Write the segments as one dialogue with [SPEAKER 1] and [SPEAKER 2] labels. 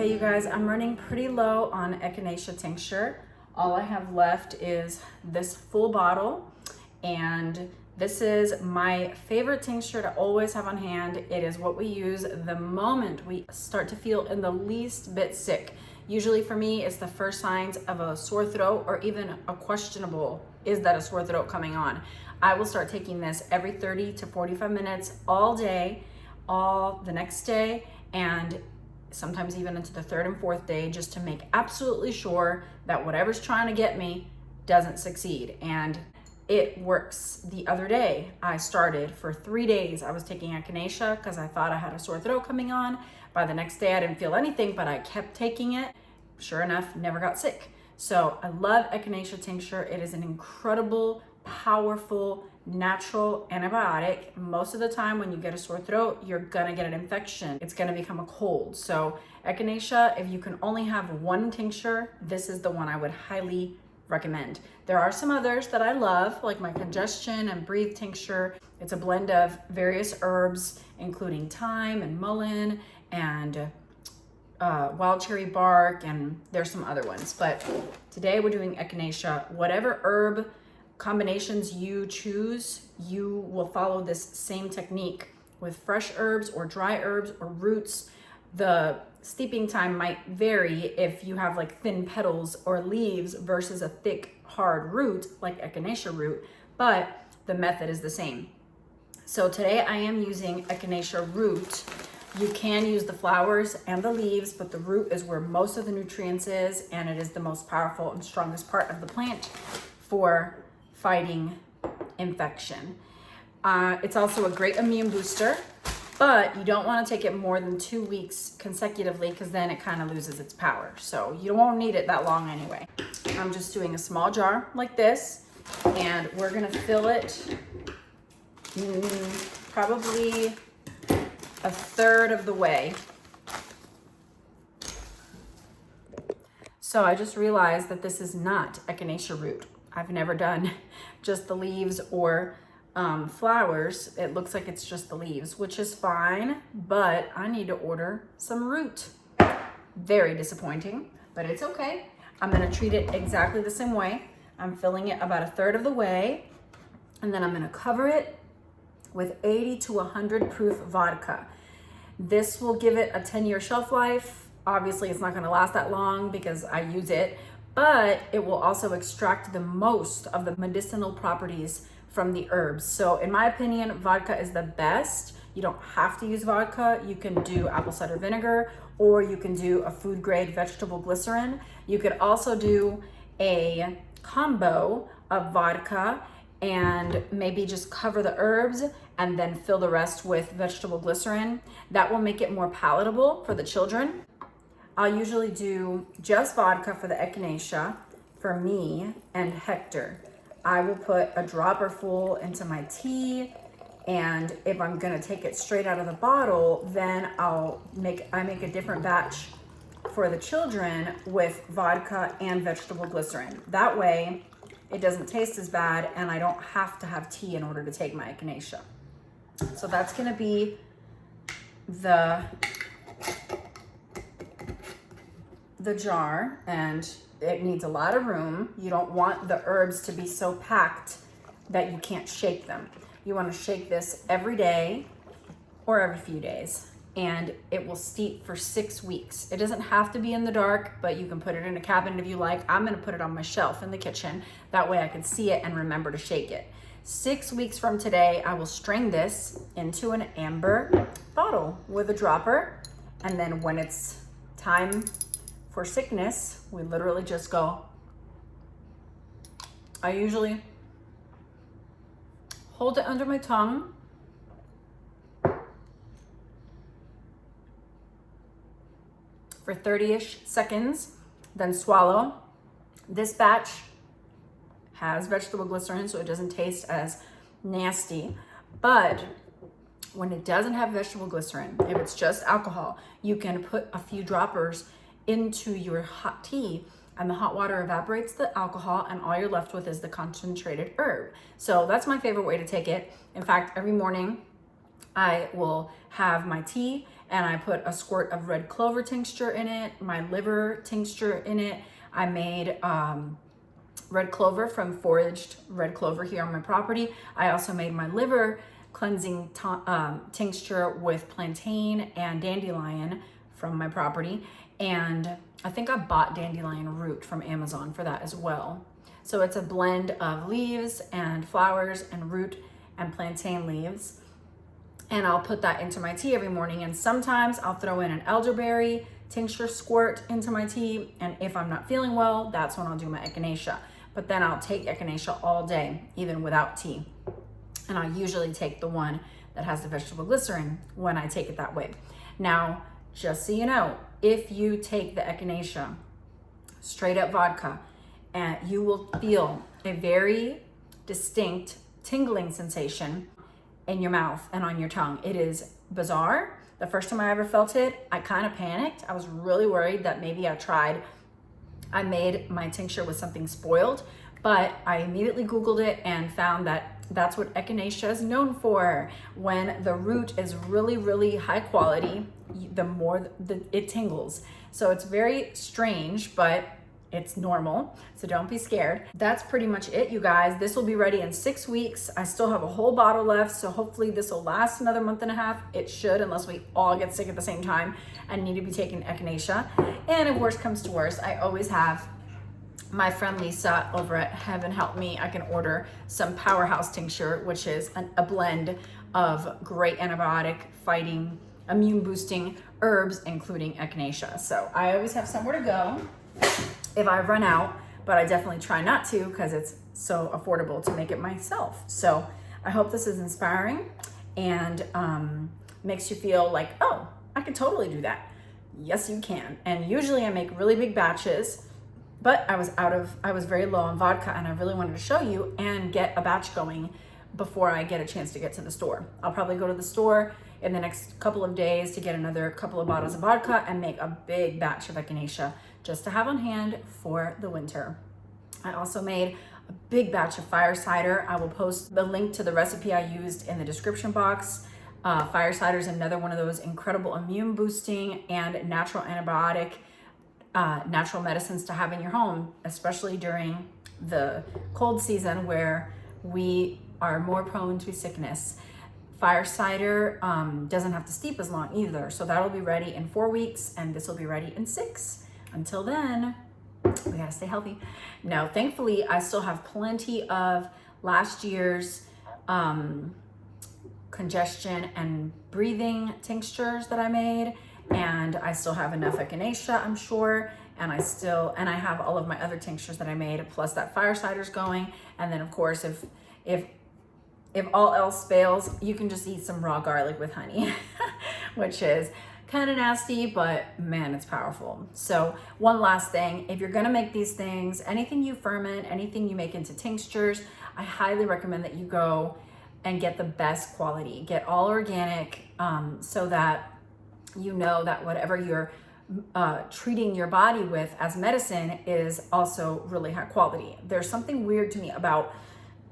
[SPEAKER 1] Okay, you guys, I'm running pretty low on Echinacea tincture. All I have left is this full bottle, and this is my favorite tincture to always have on hand. It is what we use the moment we start to feel in the least bit sick. Usually for me, it's the first signs of a sore throat or even a questionable, is that a sore throat coming on? I will start taking this every 30 to 45 minutes all day, all the next day, and sometimes even into the third and fourth day, just to make absolutely sure that whatever's trying to get me doesn't succeed. And it works. The other day, I started for 3 days. I was taking Echinacea because I thought I had a sore throat coming on. By the next day, I didn't feel anything, but I kept taking it. Sure enough, never got sick. So I love Echinacea tincture. It is an incredible, powerful, natural antibiotic. Most of the time when you get a sore throat, you're gonna get an infection. It's gonna become a cold. So Echinacea, if you can only have one tincture, this is the one I would highly recommend. There are some others that I love, like my congestion and breathe tincture. It's a blend of various herbs, including thyme and mullein and wild cherry bark, and there's some other ones. But today we're doing Echinacea. Whatever herb combinations you choose, you will follow this same technique with fresh herbs or dry herbs or roots. The steeping time might vary if you have like thin petals or leaves versus a thick hard root like Echinacea root, but the method is the same. So today I am using Echinacea root. You can use the flowers and the leaves, but the root is where most of the nutrients is, and it is the most powerful and strongest part of the plant for fighting infection. It's also a great immune booster, but you don't want to take it more than 2 weeks consecutively because then it kind of loses its power. So you won't need it that long anyway. I'm just doing a small jar like this, and we're gonna fill it probably a third of the way. So I just realized that this is not Echinacea root. I've never done just the leaves or flowers. It looks like it's just the leaves, which is fine, but I need to order some root. Very disappointing, but it's okay. I'm gonna treat it exactly the same way. I'm filling it about a third of the way, and then I'm gonna cover it with 80 to 100 proof vodka. This will give it a 10-year shelf life. Obviously, it's not gonna last that long because I use it, but it will also extract the most of the medicinal properties from the herbs. So in my opinion, vodka is the best. You don't have to use vodka. You can do apple cider vinegar, or you can do a food grade vegetable glycerin. You could also do a combo of vodka and maybe just cover the herbs and then fill the rest with vegetable glycerin. That will make it more palatable for the children. I'll usually do just vodka for the Echinacea for me and Hector. I will put a dropper full into my tea, and if I'm gonna take it straight out of the bottle, then I make a different batch for the children with vodka and vegetable glycerin. That way, it doesn't taste as bad, and I don't have to have tea in order to take my Echinacea. So that's gonna be the jar, and it needs a lot of room. You don't want the herbs to be so packed that you can't shake them. You want to shake this every day or every few days, and it will steep for 6 weeks. It doesn't have to be in the dark, but you can put it in a cabinet if you like. I'm gonna put it on my shelf in the kitchen. That way I can see it and remember to shake it. 6 weeks from today, I will strain this into an amber bottle with a dropper, and then when it's time for sickness, we literally just go. I usually hold it under my tongue for 30-ish seconds, then swallow. This batch has vegetable glycerin, so it doesn't taste as nasty, but when it doesn't have vegetable glycerin, if it's just alcohol, you can put a few droppers into your hot tea, and the hot water evaporates the alcohol, and all you're left with is the concentrated herb. So that's my favorite way to take it. In fact, every morning I will have my tea and I put a squirt of red clover tincture in it, my liver tincture in it. I made red clover from foraged red clover here on my property. I also made my liver cleansing tincture with plantain and dandelion from my property. And I think I bought dandelion root from Amazon for that as well. So it's a blend of leaves and flowers and root and plantain leaves. And I'll put that into my tea every morning. And sometimes I'll throw in an elderberry tincture squirt into my tea. And if I'm not feeling well, that's when I'll do my echinacea. But then I'll take echinacea all day, even without tea. And I usually take the one that has the vegetable glycerin when I take it that way. Now, just so you know, if you take the echinacea straight up vodka, and you will feel a very distinct tingling sensation in your mouth and on your tongue. It is bizarre. The first time I ever felt it, I kind of panicked. I was really worried that maybe I made my tincture with something spoiled, but I immediately Googled it and found that that's what echinacea is known for. When the root is really, really high quality, the more it tingles. So it's very strange, but it's normal, so don't be scared. That's pretty much it, you guys. This will be ready in 6 weeks. I still have a whole bottle left, so hopefully this will last another month and a half. It should, unless we all get sick at the same time and need to be taking echinacea. And if worst comes to worst, I always have my friend Lisa over at Heaven Help Me. I can order some Powerhouse tincture, which is a blend of great antibiotic fighting, immune boosting herbs, including echinacea. So I always have somewhere to go if I run out, but I definitely try not to because it's so affordable to make it myself. So I hope this is inspiring and makes you feel like, oh, I can totally do that. Yes, you can. And usually I make really big batches, but I was very low on vodka and I really wanted to show you and get a batch going before I get a chance to get to the store. I'll probably go to the store in the next couple of days to get another couple of bottles of vodka and make a big batch of echinacea just to have on hand for the winter. I also made a big batch of fire cider. I will post the link to the recipe I used in the description box. Fire cider is another one of those incredible immune boosting and natural antibiotic, natural medicines to have in your home, especially during the cold season where we are more prone to sickness. Fire cider doesn't have to steep as long either. So that'll be ready in 4 weeks and this will be ready in 6. Until then, we gotta stay healthy. Now, thankfully, I still have plenty of last year's congestion and breathing tinctures that I made. And I still have enough echinacea, I'm sure. And I have all of my other tinctures that I made, plus that fire cider's going. And then of course, if all else fails, you can just eat some raw garlic with honey, which is kind of nasty, but man, it's powerful. So one last thing, if you're gonna make these things, anything you ferment, anything you make into tinctures, I highly recommend that you go and get the best quality. Get all organic so that you know that whatever you're treating your body with as medicine is also really high quality. There's something weird to me about,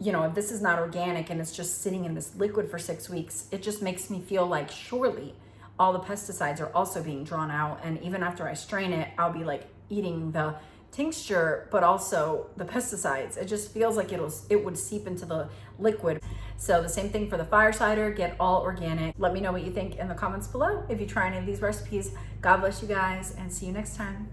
[SPEAKER 1] you know, if this is not organic and it's just sitting in this liquid for 6 weeks, it just makes me feel like surely all the pesticides are also being drawn out. And even after I strain it, I'll be like eating the tincture, but also the pesticides. It just feels like it would seep into the liquid. So the same thing for the fire cider, get all organic. Let me know what you think in the comments below if you try any of these recipes. God bless you guys and see you next time.